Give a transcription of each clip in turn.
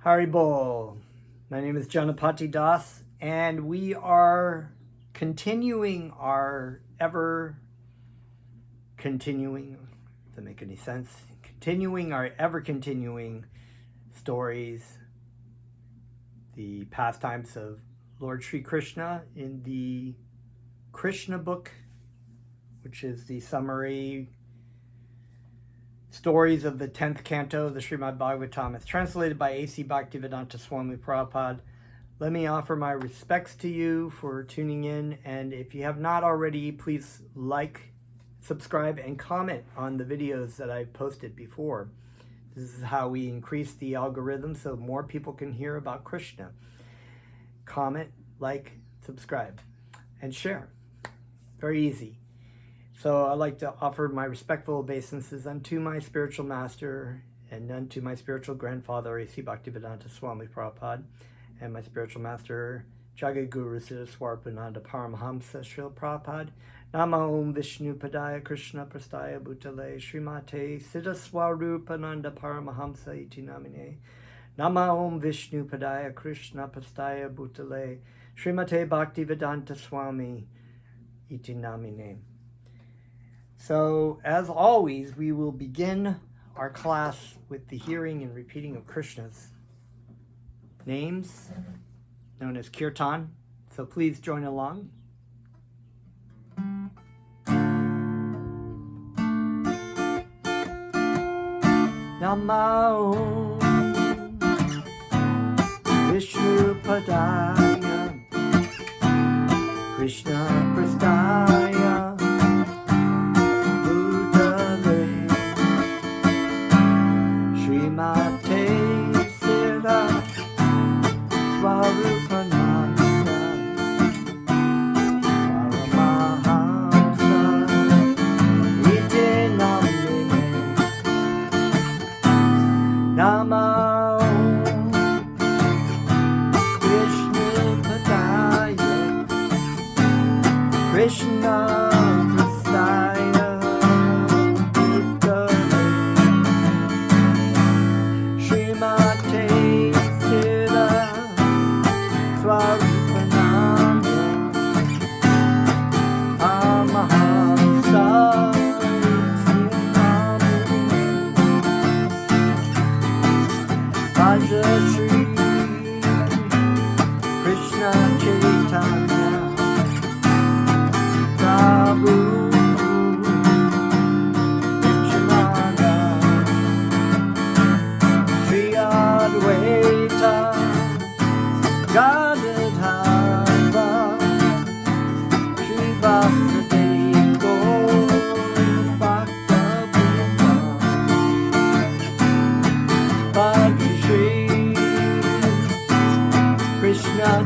Haribol. My name is Janapati Das, and we are continuing our ever continuing stories, the pastimes of Lord Sri Krishna in the Krishna book, which is the summary stories of the 10th canto of the Srimad Bhagavatam. It's translated by A.C. Bhaktivedanta Swami Prabhupada. Let me offer my respects to you for tuning in, and if you have not already, please like, subscribe, and comment on the videos that I've posted before. This is how we increase the algorithm so more people can hear about Krishna. Comment, like, subscribe, and share. Very easy. So I'd like to offer my respectful obeisances unto my spiritual master and unto my spiritual grandfather, A.C. Bhaktivedanta Swami Prabhupada, and my spiritual master, Jagadguru Siddhaswarapananda Paramahamsa Srila Prabhupada. Nama Om Vishnu Padaya Krishna Prastaya Bhutale Srimate Siddhaswarapananda Paramahamsa Iti Namine. Nama Om Vishnu Padaya Krishna Prastaya Bhutale Srimate Bhaktivedanta Swami Iti Namine. So, as always, we will begin our class with the hearing and repeating of Krishna's names, known as Kirtan. So please join along. Namo Vishnu Padaya Krishna Prastaya Srimate Siddha Swarupananda Paramahamsa Iti Namine. Namo Vishnu Padaya Krishna Prastaya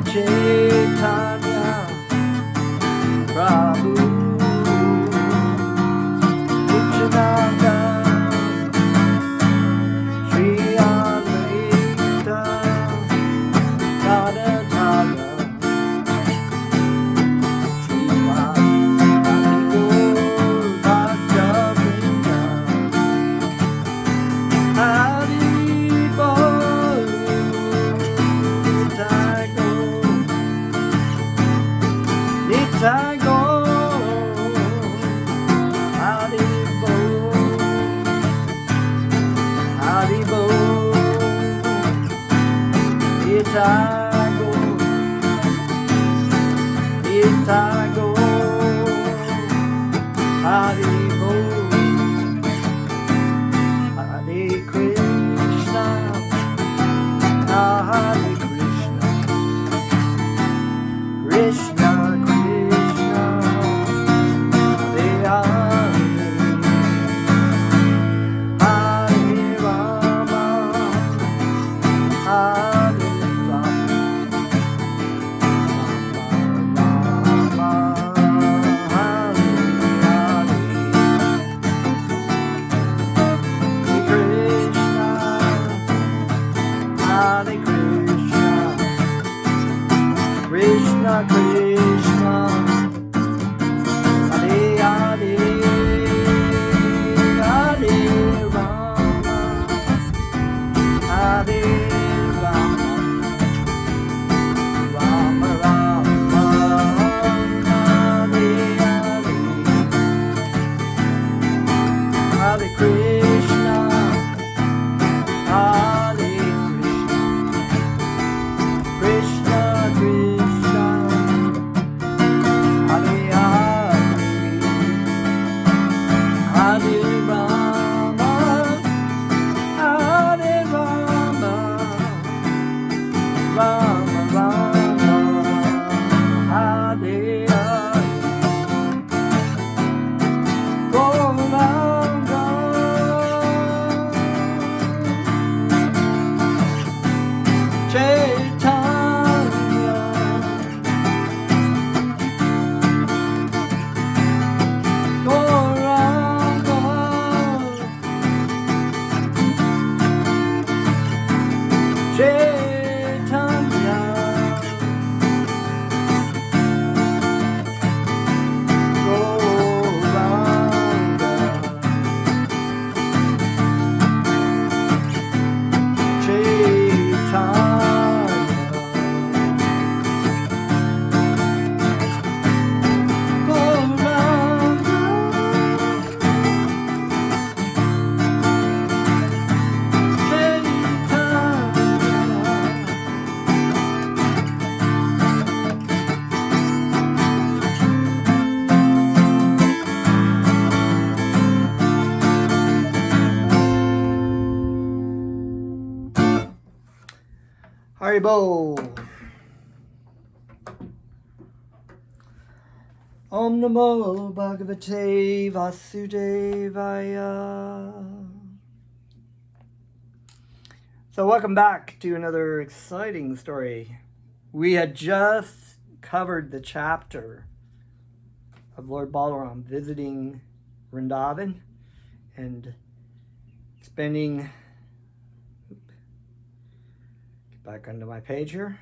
Chaitanya Prabhu Nityananda Sri Advaita Gadadhara Srivastava Gaur Bhaktavrinda Haribol Nitago Haribo Haribo Nitago Nitago Haribo Hare Krishna Hare Krishna Krishna Haribo. Om Namo Bhagavate Vasudevaya. So welcome back to another exciting story. We had just covered the chapter of Lord Balaram visiting Vrindavan and spending, get back onto my page here.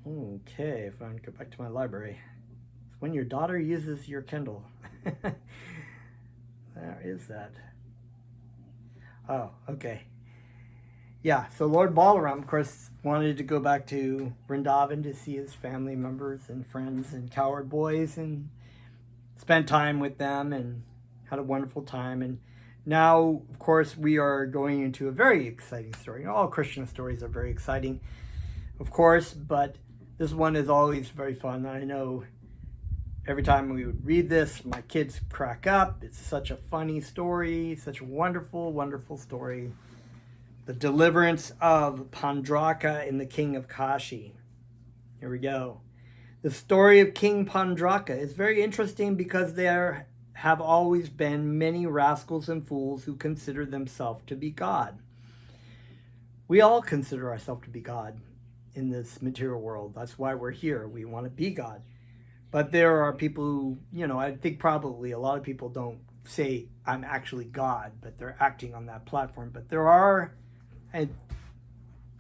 Okay, if I can go back to my library. It's when your daughter uses your Kindle. There is that. Oh, okay. Yeah, so Lord Balaram, of course, wanted to go back to Vrindavan to see his family members and friends and cowherd boys and spend time with them and had a wonderful time. And now, of course, we are going into a very exciting story. All Krishna stories are very exciting, of course, but this one is always very fun. I know every time we would read this, my kids crack up. It's such a funny story, such a wonderful, wonderful story. The deliverance of Paundraka in the king of Kashi. Here we go. The story of King Paundraka is very interesting because there have always been many rascals and fools who consider themselves to be God. We all consider ourselves to be God in this material world. That's why we're here. We want to be God. But there are people who, I think probably a lot of people don't say, I'm actually God, but they're acting on that platform. But there are a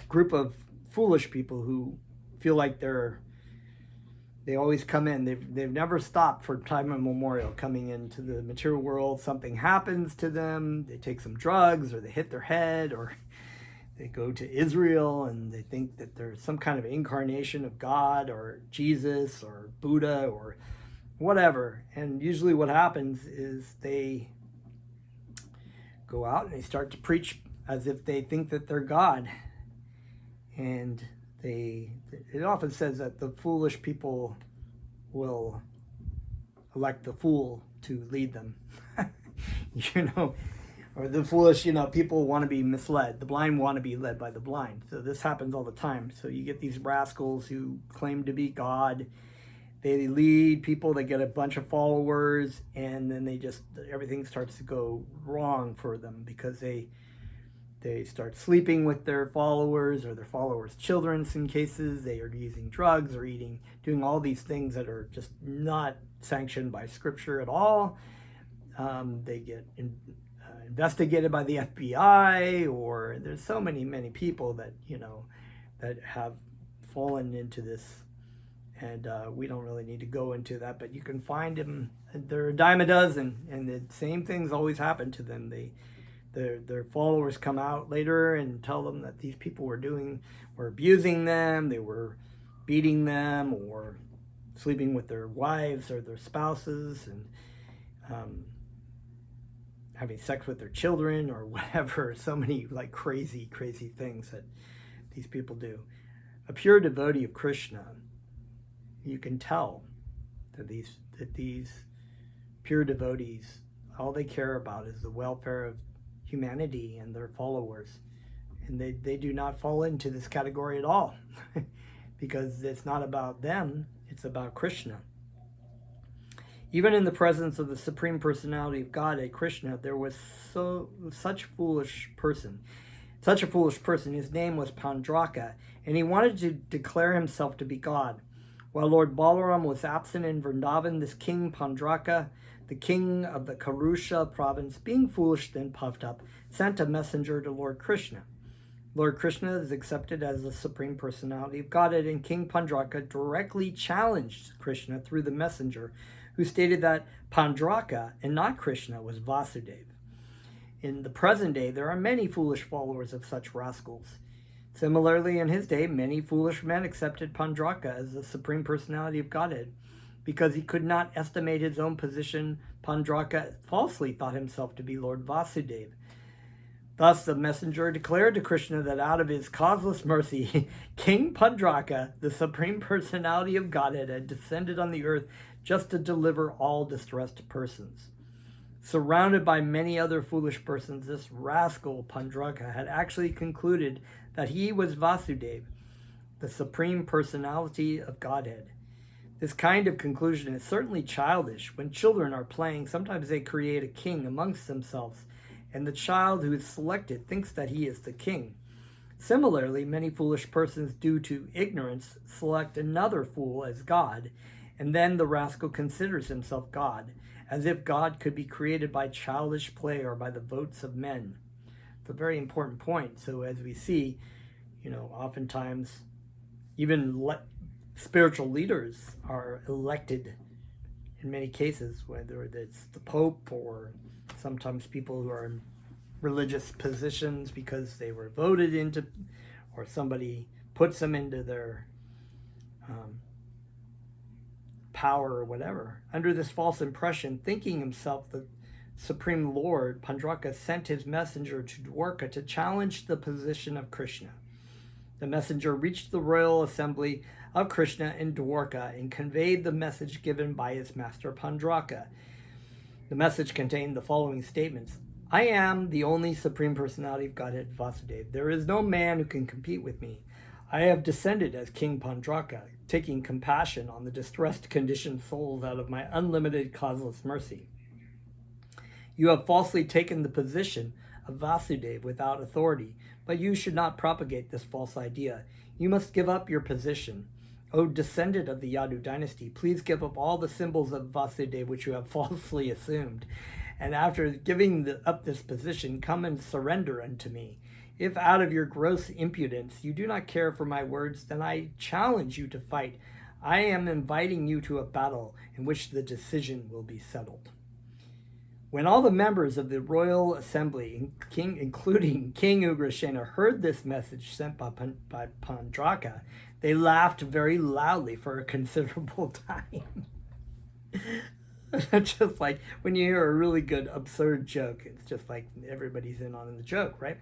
group of foolish people who feel like they always come in. They've never stopped for time immemorial coming into the material world. Something happens to them. They take some drugs or they hit their head or they go to Israel and they think that there's some kind of incarnation of God or Jesus or Buddha or whatever. And usually what happens is they go out and they start to preach as if they think that they're God. And it often says that the foolish people will elect the fool to lead them. Or the foolish, people want to be misled. The blind want to be led by the blind. So this happens all the time. So you get these rascals who claim to be God. They lead people, they get a bunch of followers, and then everything starts to go wrong for them because they start sleeping with their followers or their followers' children in some cases. They are using drugs or doing all these things that are just not sanctioned by scripture at all. They get investigated by the FBI, or there's so many people that that have fallen into this, and we don't really need to go into that, but you can find them. They're a dime a dozen, and the same things always happen to them. Their followers come out later and tell them that these people were abusing them, they were beating them, or sleeping with their wives or their spouses, and having sex with their children or whatever. So many crazy things that these people do. A pure devotee of Krishna, you can tell that these pure devotees, all they care about is the welfare of humanity and their followers. And they do not fall into this category at all because it's not about them, it's about Krishna. Even in the presence of the Supreme Personality of Godhead, Krishna, there was such a foolish person. His name was Paundraka, and he wanted to declare himself to be God. While Lord Balaram was absent in Vrindavan, this king Paundraka, the king of the Karusha province, being foolish and puffed up, sent a messenger to Lord Krishna. Lord Krishna is accepted as the Supreme Personality of Godhead, and King Paundraka directly challenged Krishna through the messenger, who stated that Paundraka and not Krishna was Vasudeva. In the present day, there are many foolish followers of such rascals. Similarly, in his day, many foolish men accepted Paundraka as the Supreme Personality of Godhead. Because he could not estimate his own position, Paundraka falsely thought himself to be Lord Vasudeva. Thus, the messenger declared to Krishna that out of his causeless mercy, King Paundraka, the Supreme Personality of Godhead, had descended on the earth just to deliver all distressed persons. Surrounded by many other foolish persons, this rascal Paundraka had actually concluded that he was Vasudeva, the supreme personality of Godhead. This kind of conclusion is certainly childish. When children are playing, sometimes they create a king amongst themselves, and the child who is selected thinks that he is the king. Similarly, many foolish persons, due to ignorance, select another fool as God, and then the rascal considers himself God, as if God could be created by childish play or by the votes of men. It's a very important point. So as we see, oftentimes even spiritual leaders are elected in many cases, whether it's the Pope or sometimes people who are in religious positions because they were voted into, or somebody puts them into their power or whatever. Under this false impression, thinking himself the Supreme Lord, Paundraka sent his messenger to Dwarka to challenge the position of Krishna. The messenger reached the royal assembly of Krishna in Dwarka and conveyed the message given by his master Paundraka. The message contained the following statements. I am the only Supreme Personality of Godhead, Vasudeva. There is no man who can compete with me. I have descended as King Paundraka, taking compassion on the distressed conditioned souls out of my unlimited causeless mercy. You have falsely taken the position of Vasudeva without authority, but you should not propagate this false idea. You must give up your position. O descendant of the Yadu dynasty, please give up all the symbols of Vasudeva which you have falsely assumed. And after giving up this position, come and surrender unto me. If out of your gross impudence you do not care for my words, then I challenge you to fight. I am inviting you to a battle in which the decision will be settled. When all the members of the royal assembly, including King Ugrasena, heard this message sent by Paundraka, they laughed very loudly for a considerable time. Just like when you hear a really good absurd joke, it's just like everybody's in on the joke, right?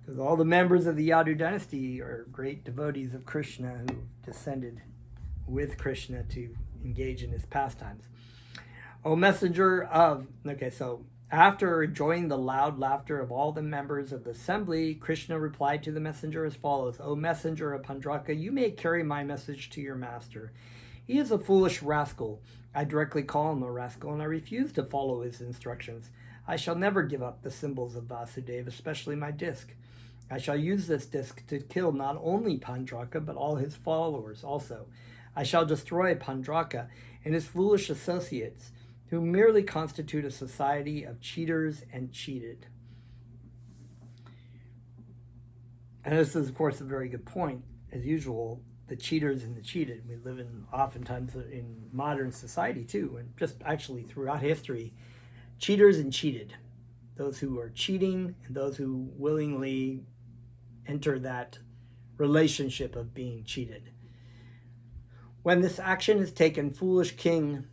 Because all the members of the Yadu dynasty are great devotees of Krishna who descended with Krishna to engage in his pastimes. O messenger of... Okay, so after enjoying the loud laughter of all the members of the assembly, Krishna replied to the messenger as follows. O messenger of Paundraka, you may carry my message to your master. He is a foolish rascal. I directly call him a rascal, and I refuse to follow his instructions. I shall never give up the symbols of Vasudeva, especially my disc. I shall use this disc to kill not only Paundraka, but all his followers also. I shall destroy Paundraka and his foolish associates, who merely constitute a society of cheaters and cheated. And this is, of course, a very good point. As usual, the cheaters and the cheated. We live in, oftentimes in modern society too, and just actually throughout history, cheaters and cheated. Those who are cheating and those who willingly enter that relationship of being cheated. When this action is taken, foolish king,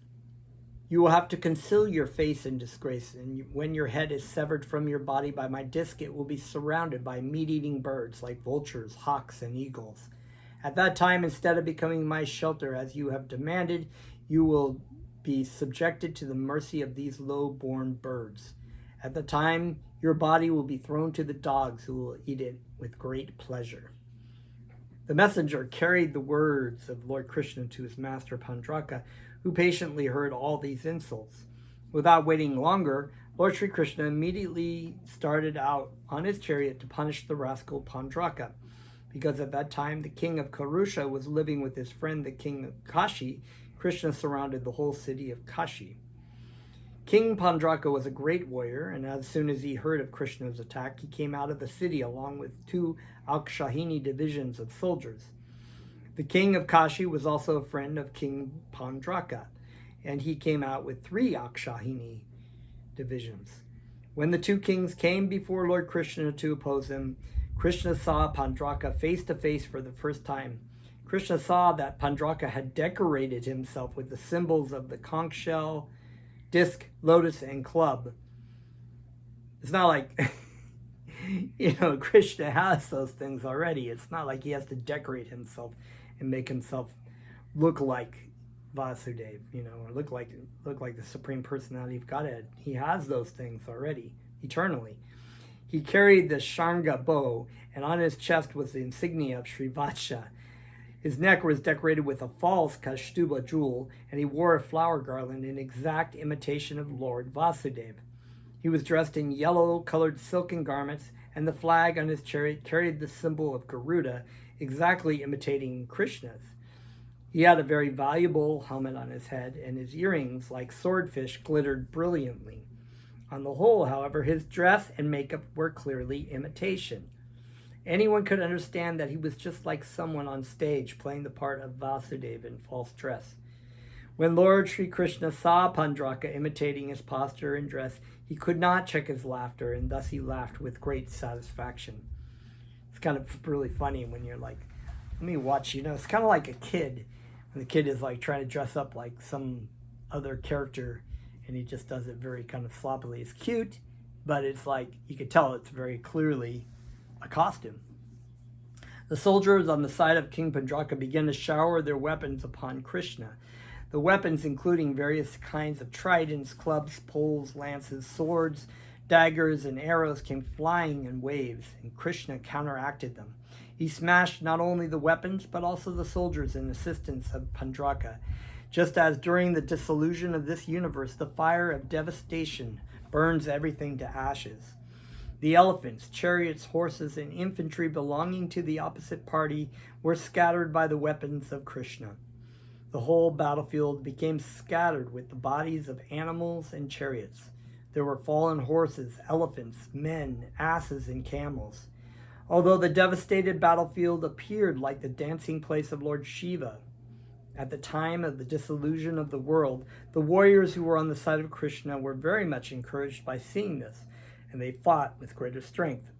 you will have to conceal your face in disgrace, and when your head is severed from your body by my disc, it will be surrounded by meat-eating birds like vultures, hawks, and eagles. At that time, instead of becoming my shelter as you have demanded, you will be subjected to the mercy of these low-born birds. At the time, your body will be thrown to the dogs who will eat it with great pleasure. The messenger carried the words of Lord Krishna to his master Paundraka, who patiently heard all these insults. Without waiting longer, Lord Sri Krishna immediately started out on his chariot to punish the rascal Paundraka, because at that time the king of Karusha was living with his friend the king of Kashi. Krishna surrounded the whole city of Kashi. King Paundraka was a great warrior, and as soon as he heard of Krishna's attack, he came out of the city along with 2 Akshahini divisions of soldiers. The king of Kashi was also a friend of King Paundraka, and he came out with 3 Akshahini divisions. When the 2 kings came before Lord Krishna to oppose him, Krishna saw Paundraka face to face for the first time. Krishna saw that Paundraka had decorated himself with the symbols of the conch shell, disc, lotus, and club. It's not like, Krishna has those things already. It's not like he has to decorate himself and make himself look like Vasudeva, or look like the Supreme Personality of Godhead. He has those things already, eternally. He carried the Shanga bow, and on his chest was the insignia of Srivatsha. His neck was decorated with a false Kaustuba jewel, and he wore a flower garland in exact imitation of Lord Vasudeva. He was dressed in yellow-colored silken garments, and the flag on his chariot carried the symbol of Garuda, exactly imitating Krishna's. He had a very valuable helmet on his head, and his earrings, like swordfish, glittered brilliantly. On the whole, however, his dress and makeup were clearly imitation. Anyone could understand that he was just like someone on stage playing the part of Vasudeva in false dress. When Lord Sri Krishna saw Paundraka imitating his posture and dress, he could not check his laughter, and thus he laughed with great satisfaction. It's kind of really funny when you're like, let me watch, it's kind of like a kid. When the kid is like trying to dress up like some other character, and he just does it very kind of sloppily. It's cute, but it's like, you could tell it's very clearly a costume. The soldiers on the side of King Paundraka began to shower their weapons upon Krishna. The weapons, including various kinds of tridents, clubs, poles, lances, swords, daggers, and arrows, came flying in waves, and Krishna counteracted them. He smashed not only the weapons, but also the soldiers and assistants of Paundraka. Just as during the dissolution of this universe, the fire of devastation burns everything to ashes. The elephants, chariots, horses, and infantry belonging to the opposite party were scattered by the weapons of Krishna. The whole battlefield became scattered with the bodies of animals and chariots. There were fallen horses, elephants, men, asses, and camels. Although the devastated battlefield appeared like the dancing place of Lord Shiva, at the time of the dissolution of the world, the warriors who were on the side of Krishna were very much encouraged by seeing this, and they fought with greater strength.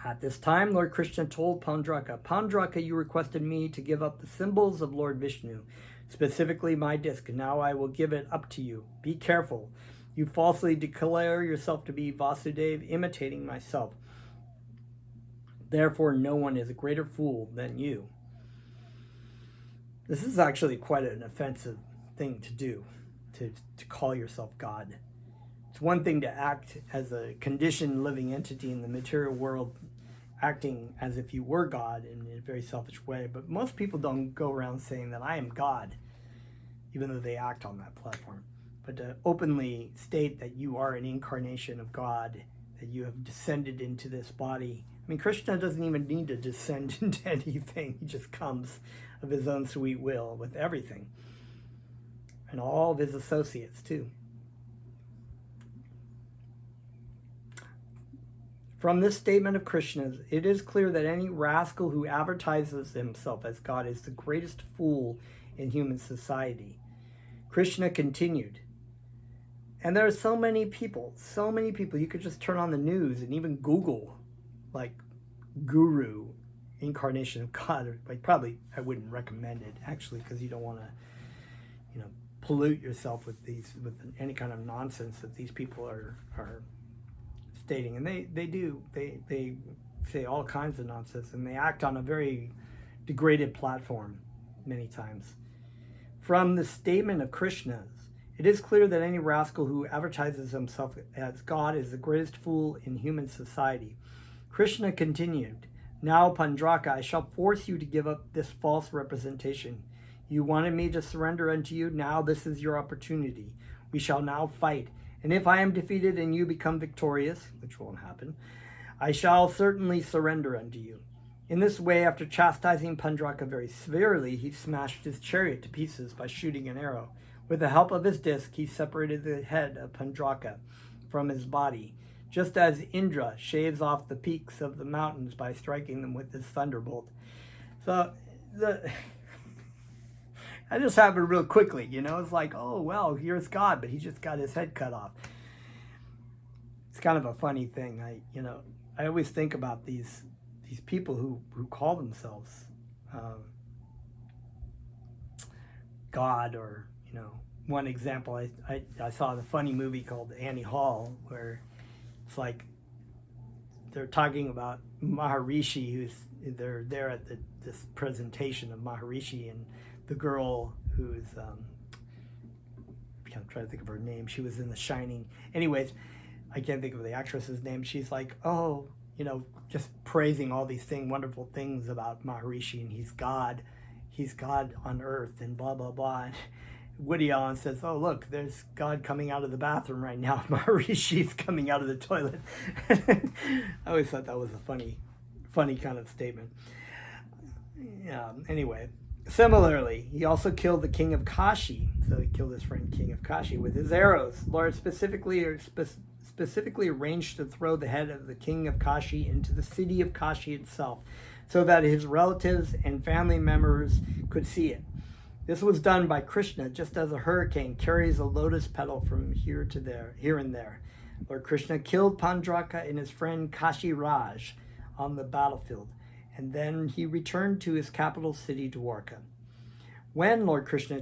At this time, Lord Krishna told Paundraka, Paundraka, you requested me to give up the symbols of Lord Vishnu, specifically my disc. Now I will give it up to you. Be careful. You falsely declare yourself to be Vasudeva, imitating myself. Therefore, no one is a greater fool than you. This is actually quite an offensive thing to do, to call yourself God. It's one thing to act as a conditioned living entity in the material world, acting as if you were God in a very selfish way, but most people don't go around saying that I am God, even though they act on that platform. But to openly state that you are an incarnation of God, that you have descended into this body. I mean, Krishna doesn't even need to descend into anything. He just comes of his own sweet will with everything. And all of his associates, too. From this statement of Krishna's, it is clear that any rascal who advertises himself as God is the greatest fool in human society. Krishna continued, and there are so many people, you could just turn on the news and even Google, like, guru, incarnation of God, or like, probably I wouldn't recommend it, actually, because you don't want to, pollute yourself with any kind of nonsense that these people are stating. And they say all kinds of nonsense, and they act on a very degraded platform many times. From the statement of Krishna's, it is clear that any rascal who advertises himself as God is the greatest fool in human society. Krishna continued, now, Paundraka, I shall force you to give up this false representation. You wanted me to surrender unto you. Now this is your opportunity. We shall now fight. And if I am defeated and you become victorious, which won't happen, I shall certainly surrender unto you. In this way, after chastising Paundraka very severely, he smashed his chariot to pieces by shooting an arrow. With the help of his disc, he separated the head of Paundraka from his body, just as Indra shaves off the peaks of the mountains by striking them with his thunderbolt. So, that just happened real quickly, It's like, oh, well, here's God, but he just got his head cut off. It's kind of a funny thing. I always think about these people who call themselves God, or, one example, I saw the funny movie called Annie Hall, where it's like they're talking about Maharishi, they're there at this presentation of Maharishi, and the girl who's I'm trying to think of her name. She was in The Shining. Anyways, I can't think of the actress's name. She's like, oh, just praising all these wonderful things about Maharishi, and he's God on earth, and blah blah blah. And Woody Allen says, oh look, there's God coming out of the bathroom right now. Maharishi's coming out of the toilet. I always thought that was a funny kind of statement. Yeah. Anyway, similarly, he also killed the king of Kashi. So he killed his friend King of Kashi with his arrows. Lord specifically arranged to throw the head of the king of Kashi into the city of Kashi itself, so that his relatives and family members could see it. This was done by Krishna, just as a hurricane carries a lotus petal from here and there. Lord Krishna killed Paundraka and his friend Kashi Raj on the battlefield, and then he returned to his capital city, Dwarka. When Lord Krishna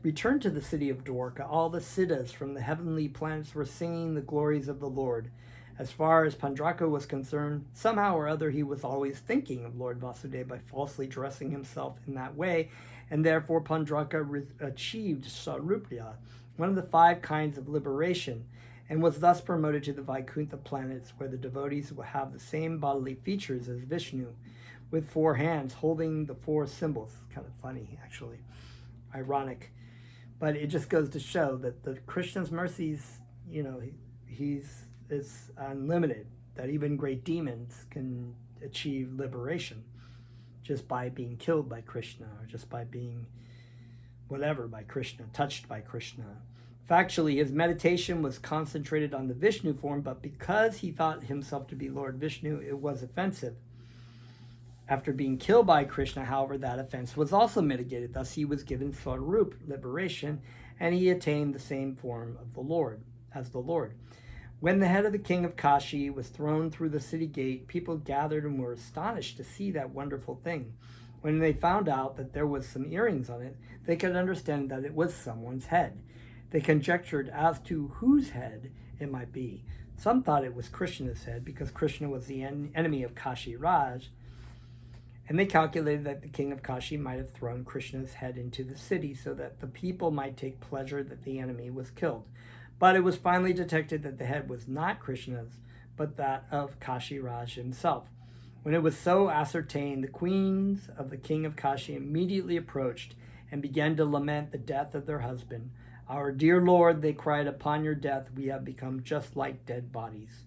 returned to the city of Dwarka, all the siddhas from the heavenly planets were singing the glories of the Lord. As far as Paundraka was concerned, somehow or other he was always thinking of Lord Vasudeva by falsely dressing himself in that way, and therefore Paundraka achieved Sarupya, one of the 5 kinds of liberation, and was thus promoted to the Vaikuntha planets, where the devotees will have the same bodily features as Vishnu, with 4 hands holding the 4 symbols. Kind of funny, actually. Ironic. But it just goes to show that the Krishna's mercies, is unlimited, that even great demons can achieve liberation just by being killed by Krishna, or just by being whatever by Krishna, touched by Krishna. Factually, his meditation was concentrated on the Vishnu form, but because he thought himself to be Lord Vishnu, it was offensive. After being killed by Krishna, however, that offense was also mitigated. Thus, he was given Swarup, liberation, and he attained the same form of the Lord, as the Lord. When the head of the king of Kashi was thrown through the city gate, people gathered and were astonished to see that wonderful thing. When they found out that there was some earrings on it, they could understand that it was someone's head. They conjectured as to whose head it might be. Some thought it was Krishna's head, because Krishna was the enemy of Kashi Raj, and they calculated that the king of Kashi might have thrown Krishna's head into the city so that the people might take pleasure that the enemy was killed. But it was finally detected that the head was not Krishna's, but that of Kashi Raj himself. When it was so ascertained, the queens of the king of Kashi immediately approached and began to lament the death of their husband. Our dear Lord, they cried, upon your death we have become just like dead bodies.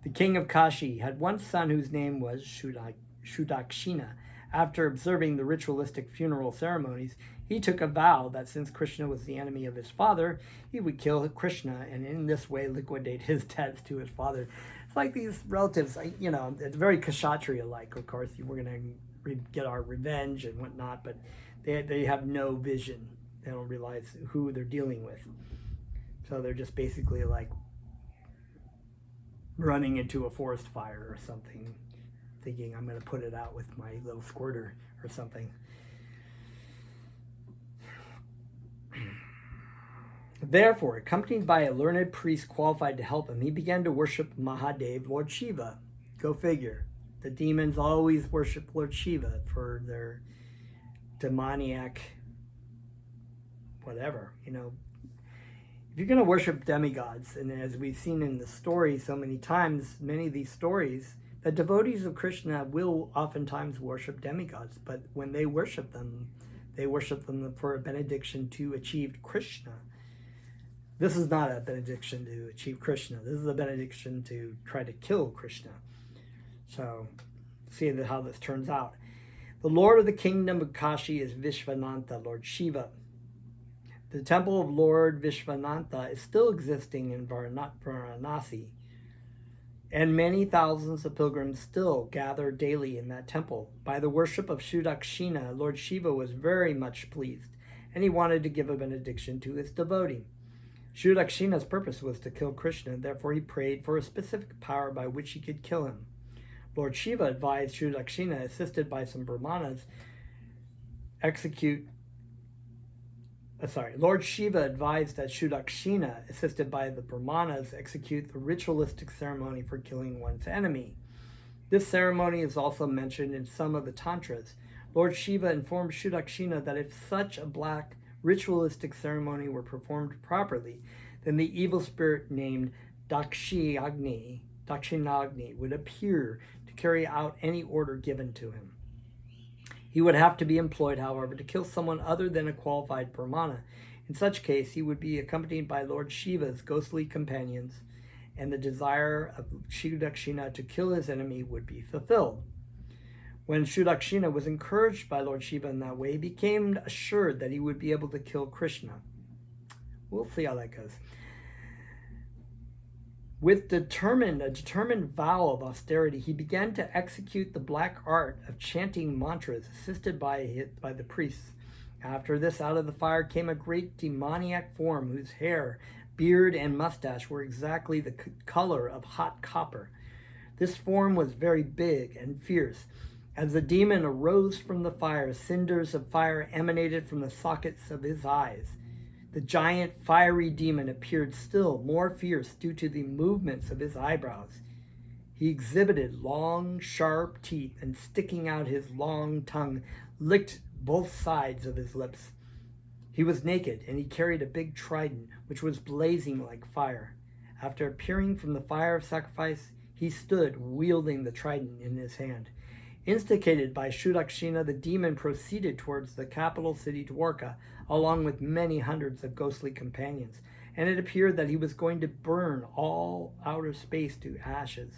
The king of Kashi had one son whose name was Shudakshina. After observing the ritualistic funeral ceremonies, he took a vow that since Krishna was the enemy of his father, he would kill Krishna and in this way liquidate his debts to his father. It's like these relatives, it's very Kshatriya-like, of course. We're going to get our revenge and whatnot, but they have no vision. They don't realize who they're dealing with. So they're just basically like running into a forest fire or something, thinking I'm going to put it out with my little squirter or something. Therefore, accompanied by a learned priest qualified to help him, he began to worship Mahadev, Lord Shiva. Go figure. The demons always worship Lord Shiva for their demoniac whatever, If you're going to worship demigods, and as we've seen in the story so many times, many of these stories, the devotees of Krishna will oftentimes worship demigods, but when they worship them for a benediction to achieve Krishna. This is not a benediction to achieve Krishna. This is a benediction to try to kill Krishna. So, see how this turns out. The Lord of the kingdom of Kashi is Vishvanatha, Lord Shiva. The temple of Lord Vishvanatha is still existing in Varanasi, and many thousands of pilgrims still gather daily in that temple. By the worship of Shudakshina, Lord Shiva was very much pleased, and he wanted to give a benediction to his devotee. Shudakshina's purpose was to kill Krishna, therefore he prayed for a specific power by which he could kill him. Lord Shiva advised Shudakshina, assisted by some Brahmanas, Lord Shiva advised that Shudakshina, assisted by the Brahmanas, execute the ritualistic ceremony for killing one's enemy. This ceremony is also mentioned in some of the tantras. Lord Shiva informed Sudakshina that if such a black ritualistic ceremony were performed properly, then the evil spirit named Dakshinagni would appear to carry out any order given to him. He would have to be employed, however, to kill someone other than a qualified Brahmana. In such case, he would be accompanied by Lord Shiva's ghostly companions, and the desire of Sudakshina to kill his enemy would be fulfilled. When Sudakshina was encouraged by Lord Shiva in that way, he became assured that he would be able to kill Krishna. We'll see how that goes. With a determined vow of austerity, he began to execute the black art of chanting mantras assisted by the priests. After this, out of the fire came a great demoniac form whose hair, beard, and mustache were exactly the color of hot copper. This form was very big and fierce. As the demon arose from the fire, cinders of fire emanated from the sockets of his eyes. The giant fiery demon appeared still more fierce due to the movements of his eyebrows. He exhibited long, sharp teeth, and sticking out his long tongue, licked both sides of his lips. He was naked, and he carried a big trident, which was blazing like fire. After appearing from the fire of sacrifice, he stood, wielding the trident in his hand. Instigated by Sudakshina, the demon proceeded towards the capital city Dwarka, along with many hundreds of ghostly companions, and it appeared that he was going to burn all outer space to ashes.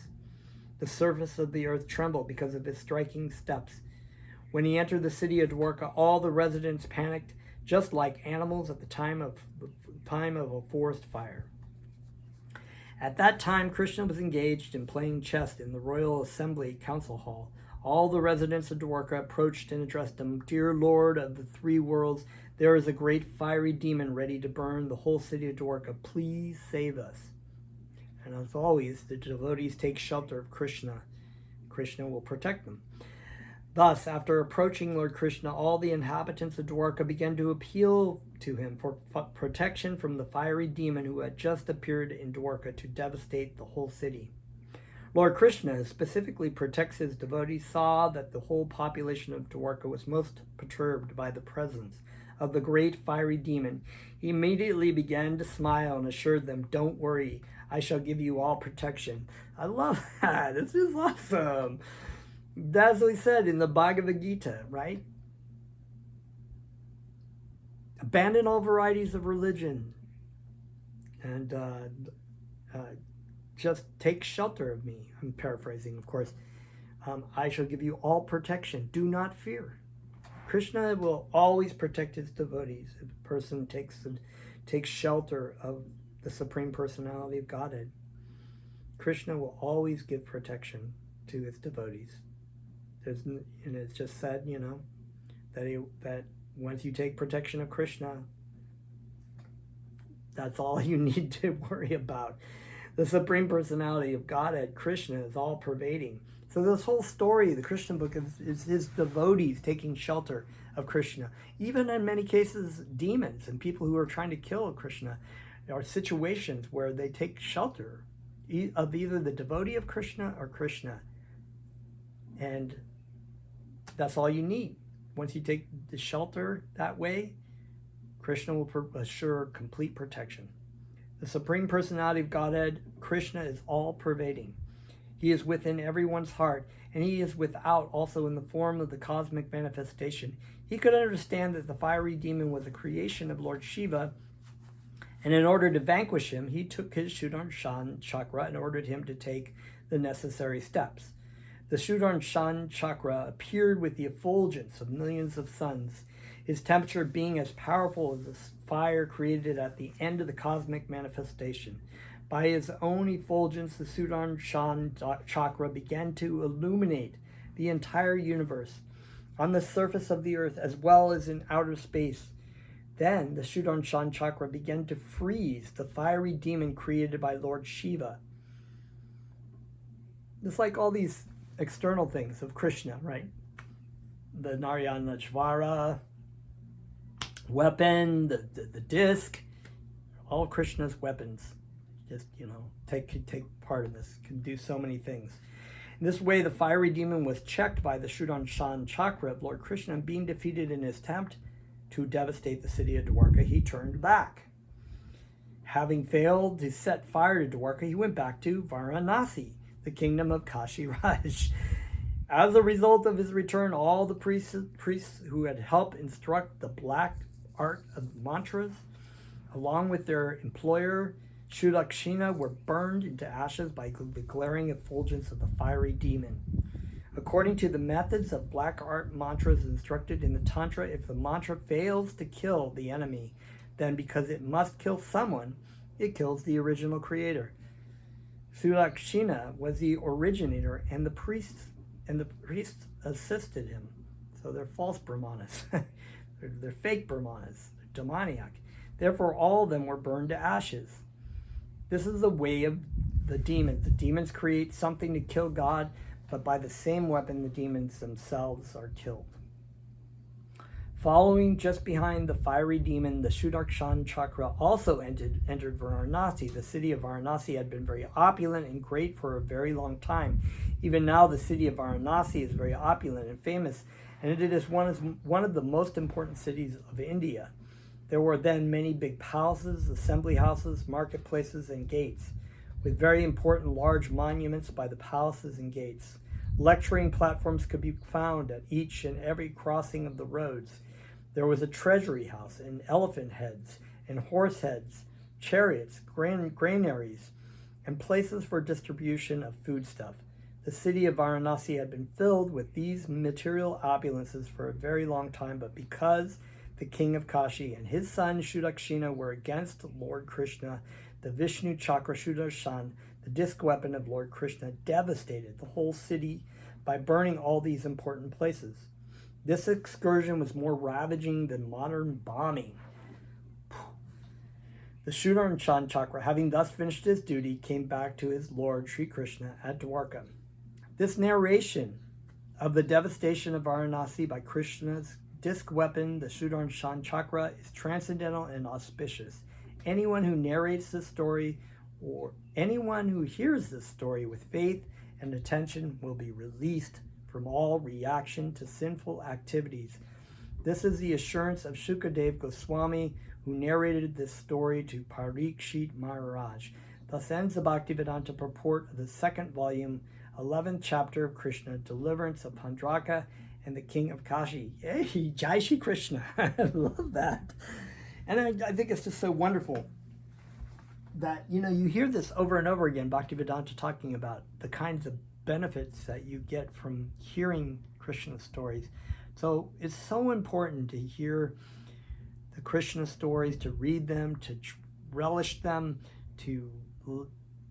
The surface of the earth trembled because of his striking steps. When he entered the city of Dwarka, all the residents panicked, just like animals at the time of a forest fire. At that time, Krishna was engaged in playing chess in the Royal Assembly Council Hall. All the residents of Dwarka approached and addressed him. "Dear Lord of the three worlds, there is a great fiery demon ready to burn the whole city of Dwarka. Please save us." And as always, the devotees take shelter of Krishna. Krishna will protect them. Thus, after approaching Lord Krishna, all the inhabitants of Dwarka began to appeal to him for protection from the fiery demon who had just appeared in Dwarka to devastate the whole city. Lord Krishna specifically protects his devotees, saw that the whole population of Dwarka was most perturbed by the presence of the great fiery demon. He immediately began to smile and assured them, "Don't worry, I shall give you all protection." I love that. This is awesome. That's what he said in the Bhagavad Gita, right? Abandon all varieties of religion and just take shelter of me. I'm paraphrasing, of course. I shall give you all protection. Do not fear. Krishna will always protect his devotees. If a person takes shelter of the Supreme Personality of Godhead, Krishna will always give protection to his devotees. And it's just said, that once you take protection of Krishna, that's all you need to worry about. The Supreme Personality of Godhead, Krishna, is all pervading. So this whole story, the Krishna book, is his devotees taking shelter of Krishna. Even in many cases, demons and people who are trying to kill Krishna are situations where they take shelter of either the devotee of Krishna or Krishna. And that's all you need. Once you take the shelter that way, Krishna will assure complete protection. The Supreme Personality of Godhead, Krishna, is all-pervading. He is within everyone's heart, and he is without also in the form of the cosmic manifestation. He could understand that the fiery demon was a creation of Lord Shiva, and in order to vanquish him, he took his Sudarshan chakra and ordered him to take the necessary steps. The Sudarshan chakra appeared with the effulgence of millions of suns, his temperature being as powerful as the fire created at the end of the cosmic manifestation. By his own effulgence, the Sudarshan chakra began to illuminate the entire universe on the surface of the earth as well as in outer space. Then the Sudarshan chakra began to freeze the fiery demon created by Lord Shiva. It's like all these external things of Krishna, right? The Narayana Jvara weapon, the disc, all Krishna's weapons. Just, take part in this, can do so many things. In this way, the fiery demon was checked by the Sudarshan chakra of Lord Krishna, and being defeated in his attempt to devastate the city of Dwarka, he turned back. Having failed to set fire to Dwarka, he went back to Varanasi, the kingdom of Kashi Raj. As a result of his return, all the priests who had helped instruct the black art of mantras, along with their employer, Sudakshina, were burned into ashes by the glaring effulgence of the fiery demon. According to the methods of black art mantras instructed in the Tantra, if the mantra fails to kill the enemy, then because it must kill someone, it kills the original creator. Sudakshina was the originator, and the priests assisted him. So they're false brahmanas. they're fake brahmanas. They're demoniac. Therefore, all of them were burned to ashes. This is the way of the demons. The demons create something to kill God, but by the same weapon, the demons themselves are killed. Following just behind the fiery demon, the Sudarshan chakra also entered Varanasi. The city of Varanasi had been very opulent and great for a very long time. Even now, the city of Varanasi is very opulent and famous, and it is one of the most important cities of India. There were then many big palaces, assembly houses, marketplaces, and gates, with very important large monuments by the palaces and gates. Lecturing platforms could be found at each and every crossing of the roads. There was a treasury house, and elephant heads, and horse heads, chariots, granaries, and places for distribution of foodstuff. The city of Varanasi had been filled with these material opulences for a very long time, but because the king of Kashi and his son Sudakshina were against Lord Krishna, the Vishnu chakra Sudarshan, the disc weapon of Lord Krishna, devastated the whole city by burning all these important places. This excursion was more ravaging than modern bombing. The Sudarshan chakra, having thus finished his duty, came back to his Lord Sri Krishna at Dwarka. This narration of the devastation of Varanasi by Krishna's disc weapon, the Sudarshan chakra, is transcendental and auspicious. Anyone who narrates this story or anyone who hears this story with faith and attention will be released from all reaction to sinful activities. This is the assurance of Shukadev Goswami, who narrated this story to Parikshit Maharaj. Thus ends the Bhaktivedanta purport of the second volume, 11th chapter of Krishna, Deliverance of Paundraka and the King of Kashi. Yay, Jai Shri Krishna. I love that. And I think it's just so wonderful that, you hear this over and over again, Bhaktivedanta talking about the kinds of benefits that you get from hearing Krishna stories. So it's so important to hear the Krishna stories, to read them, to relish them, to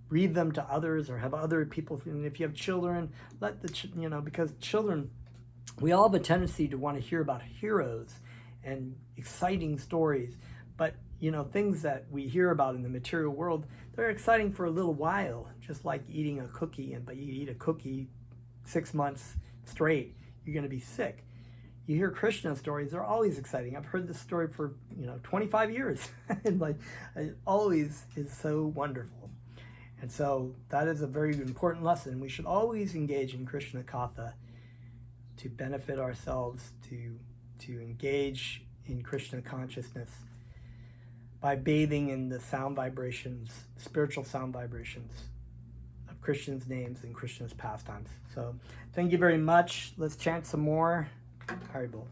read them to others or have other people. And if you have children, because children, we all have a tendency to want to hear about heroes and exciting stories, but things that we hear about in the material world, they're exciting for a little while, just like eating a cookie. But you eat a cookie 6 months straight, you're going to be sick. You hear Krishna stories, they're always exciting. I've heard this story for 25 years. And it always is so wonderful. And so that is a very important lesson. We should always engage in Krishna Katha to benefit ourselves, to engage in Krishna consciousness by bathing in the sound vibrations, spiritual sound vibrations of Krishna's names and Krishna's pastimes. So thank you very much. Let's chant some more. Haribol.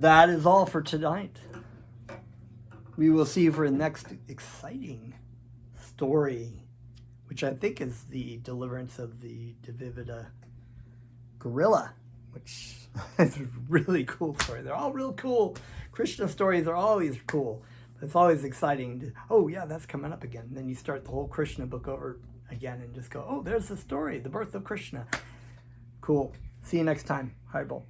that is all for tonight. We will see you for the next exciting story, which I think is the deliverance of the Devivida gorilla, which is a really cool story. They're all real cool. Krishna stories are always cool. It's always exciting. Oh, yeah, that's coming up again. And then you start the whole Krishna book over again and just go, oh, there's the story, the birth of Krishna. Cool. See you next time. Haribo.